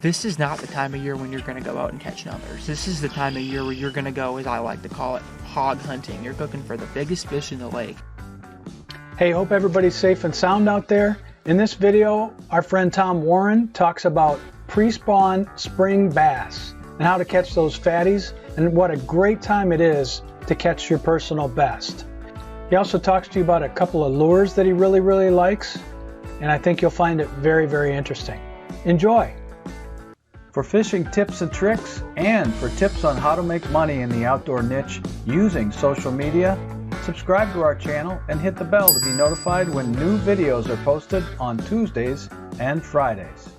This is not the time of year when you're going to go out and catch numbers. This is the time of year where you're going to go, as I like to call it, hog hunting. You're looking for the biggest fish in the lake. Hey, hope everybody's safe and sound out there. In this video, our friend Tom Warren talks about pre-spawn spring bass and how to catch those fatties and what a great time it is to catch your personal best. He also talks to you about a couple of lures that he really likes, and I think you'll find it very interesting. Enjoy! For fishing tips and tricks, and for tips on how to make money in the outdoor niche using social media, subscribe to our channel and hit the bell to be notified when new videos are posted on Tuesdays and Fridays.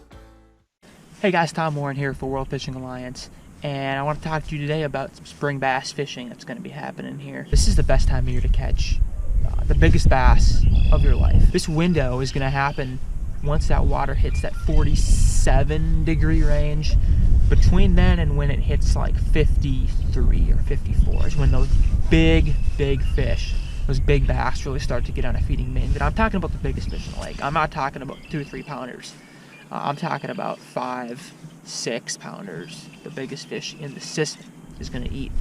Hey guys, Tom Warren here for World Fishing Alliance, and I want to talk to you today about some spring bass fishing that's going to be happening here. This is the best time of year to catch the biggest bass of your life. This window is going to happen once that water hits that 47-degree range. Between then and when it hits like 53 or 54 is when those big fish, those big bass really start to get on a feeding binge. And I'm talking about the biggest fish in the lake. I'm not talking about 2 or 3 pounders. I'm talking about 5, 6 pounders. The biggest fish in the system is going to eat.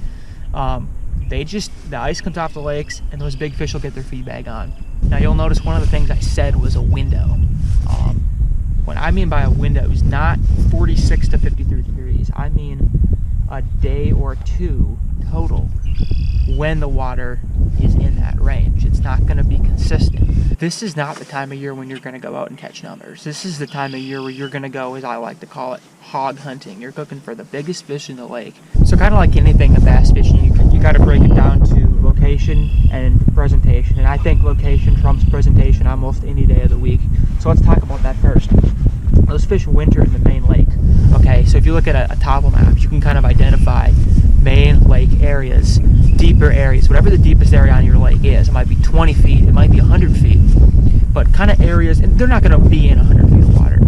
The ice comes off the lakes and those big fish will get their feed bag on. Now you'll notice one of the things I said was a window. What I mean by a window is not 46 to 53 degrees. I mean a day or two total when the water is in that range. It's not going to be consistent. This is not the time of year when you're going to go out and catch numbers. This is the time of year where you're going to go, as I like to call it, hog hunting. You're looking for the biggest fish in the lake. So kind of like anything in bass fishing, you got to break it down to location and presentation. And I think location trumps presentation almost any day of the week. So let's talk about that first. Those fish winter in the main lake. Okay, so if you look at a topo map, you can kind of identify main lake areas, deeper areas, whatever the deepest area on your lake is. It might be 20 feet, it might be 100 feet, but kind of areas, and they're not going to be in 100 feet of water,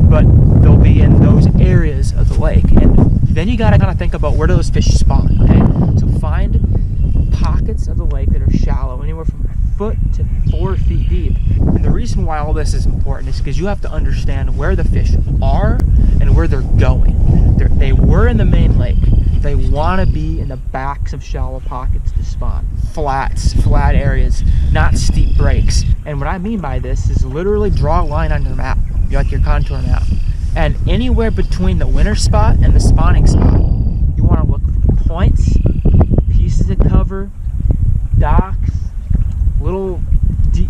but they'll be in those areas of the lake. And then you got to kind of think about where do those fish spawn, okay? So find pockets of the lake that are shallow, anywhere from a foot to 4 feet deep. And the reason why all this is important is because you have to understand where the fish are and where they're going. They were in the main lake. They want to be in the backs of shallow pockets to spawn. Flats, flat areas, not steep breaks. And what I mean by this is literally draw a line on your map, like your contour map. And anywhere between the winter spot and the spawning spot, you want to look for points, pieces of cover, docks, little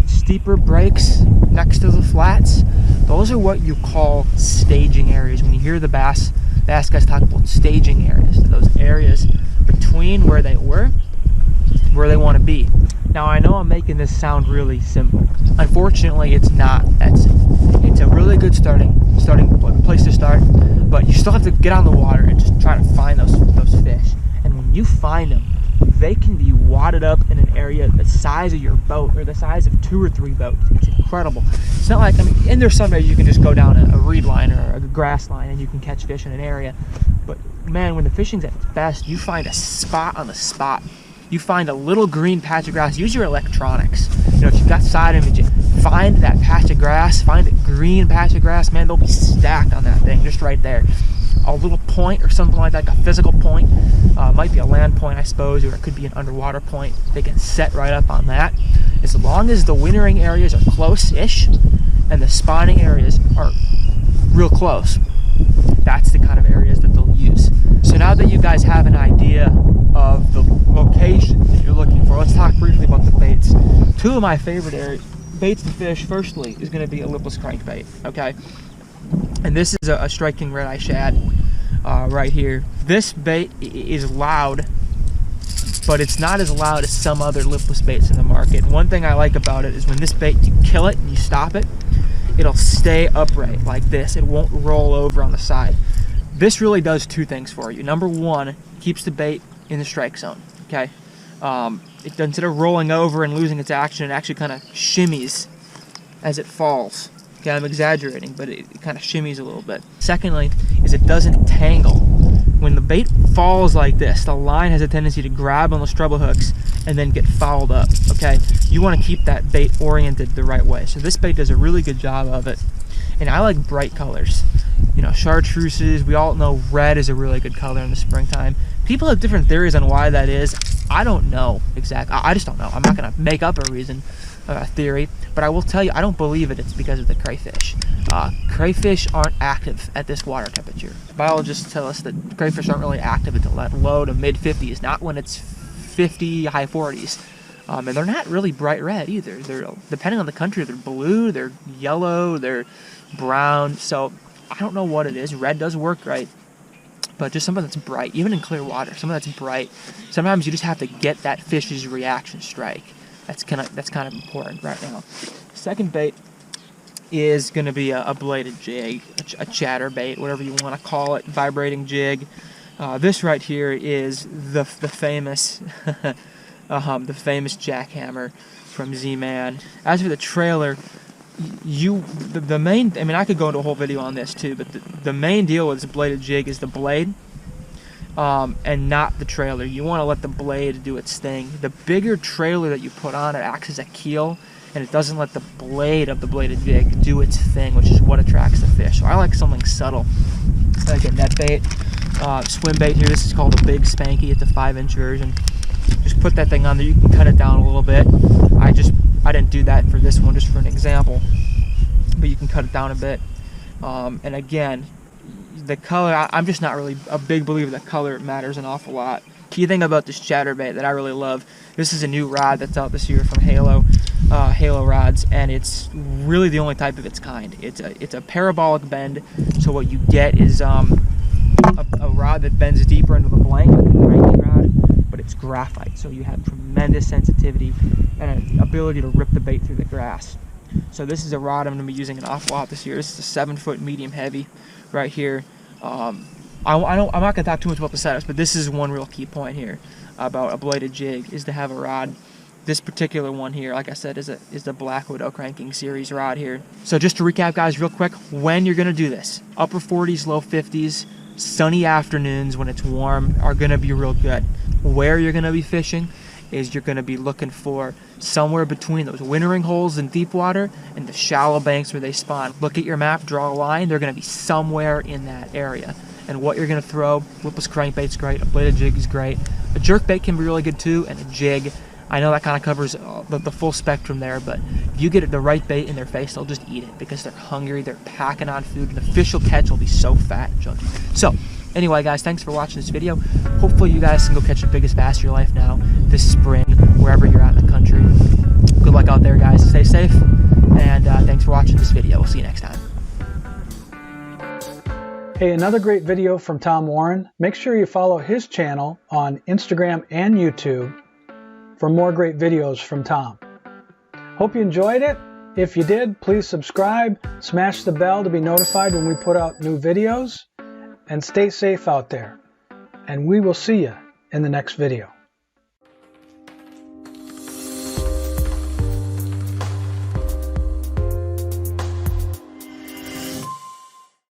steeper breaks next to the flats. Those are what you call staging areas. When you hear the bass guys talk about staging areas, those areas between where they were, where they want to be. Now I know I'm making this sound really simple. Unfortunately, it's not that simple. It's a really good starting place to start, but you still have to get on the water and just try to find those fish. And when you find them, they can be wadded up in an area the size of your boat or the size of 2 or 3 boats. It's incredible. It's not like, and there's some days you can just go down a reed line or a grass line and you can catch fish in an area. But man, when the fishing's at its best, you find a spot on the spot. You find a little green patch of grass. Use your electronics. If you've got side imaging, find that patch of grass, find a green patch of grass, man, they'll be stacked on that thing just right there. A little point or something like that, like a physical point, might be a land point, I suppose, or it could be an underwater point. They can set right up on that. As long as the wintering areas are close-ish and the spawning areas are real close, that's the kind of areas that they'll use. So now that you guys have an idea of the location that you're looking for, let's talk briefly about the baits. 2 of my favorite baits to fish, firstly, is going to be a lipless crankbait, okay? And this is a striking red eye shad right here. This bait is loud, but it's not as loud as some other lipless baits in the market. One thing I like about it is when this bait, you kill it and you stop it, it'll stay upright like this. It won't roll over on the side. This really does 2 things for you. Number 1, keeps the bait in the strike zone, okay? Instead of rolling over and losing its action, it actually kind of shimmies as it falls. Okay, I'm exaggerating, but it kind of shimmies a little bit. Secondly, is it doesn't tangle. When the bait falls like this, the line has a tendency to grab on those treble hooks and then get fouled up, okay? You want to keep that bait oriented the right way. So this bait does a really good job of it. And I like bright colors. You know, chartreuses, we all know red is a really good color in the springtime. People have different theories on why that is. I don't know exactly. I just don't know. I'm not going to make up a reason, a theory, but I will tell you, I don't believe it's because of the crayfish. Crayfish aren't active at this water temperature. Biologists tell us that crayfish aren't really active at the low to mid 50s, not when it's 50, high 40s. And they're not really bright red either. They're, depending on the country, they're blue, they're yellow, they're brown. So I don't know what it is. Red does work right, but just something that's bright, even in clear water, something that's bright. Sometimes you just have to get that fish's reaction strike. That's kind of important right now. Second bait is going to be a bladed jig, a chatter bait, whatever you want to call it, vibrating jig. This right here is the famous the famous Jackhammer from Z-Man. As for the trailer, the main, I mean, I could go into a whole video on this too, but the main deal with this bladed jig is the blade, and not the trailer. You want to let the blade do its thing. The bigger trailer that you put on it acts as a keel, and it doesn't let the blade of the bladed jig do its thing, which is what attracts the fish. So I like something subtle, like a net bait, swim bait here. This is called a Big Spanky. It's a 5-inch version. Just put that thing on there. You can cut it down a little bit. I didn't do that for this one, just for an example, but you can cut it down a bit. And again, the color, I'm just not really a big believer that color matters an awful lot. Key thing about this chatterbait that I really love, this is a new rod that's out this year from Halo rods, and it's really the only type of its kind. It's a parabolic bend, so what you get is a rod that bends deeper into the blank, like a cranking rod, but it's graphite, so you have tremendous sensitivity and an ability to rip the bait through the grass. So this is a rod I'm going to be using an awful lot this year. This is a 7-foot medium heavy right here. I'm not going to talk too much about the setups, but this is one real key point here about a bladed jig, is to have a rod. This particular one here, like I said, is the Black Widow cranking series rod here. So just to recap, guys, real quick, when you're going to do this, upper 40s, low 50s, sunny afternoons when it's warm are going to be real good. Where you're going to be fishing is you're going to be looking for somewhere between those wintering holes in deep water and the shallow banks where they spawn. Look at your map, draw a line, they're going to be somewhere in that area. And what you're going to throw, whipless crankbait's great, a bladed jig is great, a jerkbait can be really good too, and a jig. I know that kind of covers the full spectrum there, but if you get the right bait in their face, they'll just eat it because they're hungry, they're packing on food, and the fish will catch will be so fat and chunky. So, anyway, guys, thanks for watching this video. Hopefully you guys can go catch the biggest bass of your life now, this spring, wherever you're at in the country. Good luck out there, guys. Stay safe, and thanks for watching this video. We'll see you next time. Hey, another great video from Tom Warren. Make sure you follow his channel on Instagram and YouTube for more great videos from Tom. Hope you enjoyed it. If you did, please subscribe, smash the bell to be notified when we put out new videos, and stay safe out there. And we will see you in the next video.